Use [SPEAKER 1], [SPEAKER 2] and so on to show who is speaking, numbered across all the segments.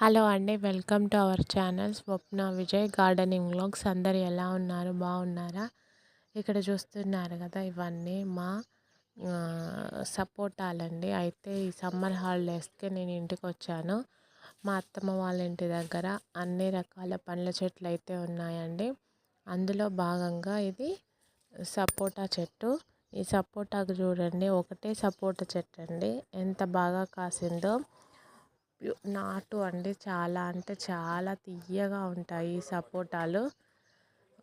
[SPEAKER 1] Hello అండి. Welcome to our channel Swapna Vijay gardening vlogs. అందరు ఎలా ఉన్నారు? బాగున్నారా? ఇక్కడ చూస్తున్నారు కదా, ఇవన్నీ మా సపోటాలండి. అయితే ఈ సమ్మర్ హాలిడేస్కి నేను ఇంటికి వచ్చాను. మా అత్తమ్మ వాళ్ళ ఇంటి దగ్గర అన్ని రకాల పండ్ల చెట్లు అయితే ఉన్నాయండి. అందులో భాగంగా ఇది సపోటా చెట్టు. ఈ సపోటాకు చూడండి, ఒకటే సపోటా చెట్టు అండి, ఎంత బాగా కాసిందో. నాటు అండి, చాలా అంటే చాలా తియ్యగా ఉంటాయి ఈ సపోటాలు.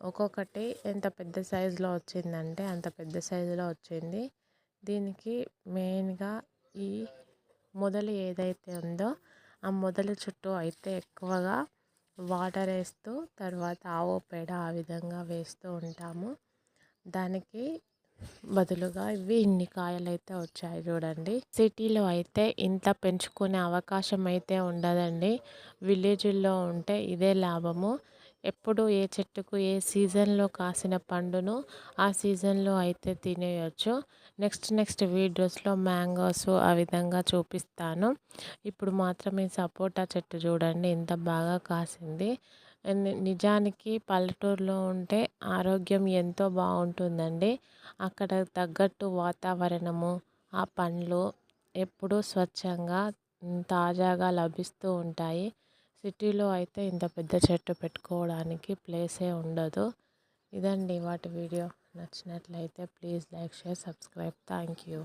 [SPEAKER 1] ఒక్కొక్కటి ఎంత పెద్ద సైజులో వచ్చిందంటే అంత పెద్ద సైజులో వచ్చింది. దీనికి మెయిన్గా ఈ మొదలు ఏదైతే ఉందో ఆ మొదలు చుట్టూ అయితే ఎక్కువగా వాటర్ వేస్తూ, తర్వాత ఆవు పేడ ఆ విధంగా వేస్తూ ఉంటాము. దానికి బదులుగా ఇన్ని కాయలు అయితే వచ్చాయి చూడండి. సిటీలో అయితే ఇంత పెంచుకునే అవకాశం అయితే ఉండదండి. విలేజ్లో ఉంటే ఇదే లాభము. ఎప్పుడు ఏ చెట్టుకు ఏ సీజన్లో కాసిన పండును ఆ సీజన్లో అయితే తినేయచ్చు. నెక్స్ట్ వీడియోస్లో మ్యాంగోస్ ఆ విధంగా చూపిస్తాను. ఇప్పుడు మాత్రం ఈ సపోటా చెట్టు చూడండి ఎంత బాగా కాసింది. నిజానికి పల్లెటూరులో ఉంటే ఆరోగ్యం ఎంతో బాగుంటుందండి. అక్కడ తగ్గట్టు వాతావరణము, ఆ పండ్లు ఎప్పుడూ స్వచ్ఛంగా తాజాగా లభిస్తూ ఉంటాయి. సిటీలో అయితే ఇంత పెద్ద చెట్టు పెట్టుకోవడానికి ప్లేసే ఉండదు. ఇదండి వాటి వీడియో. నచ్చినట్లయితే please like, share, subscribe. Thank you.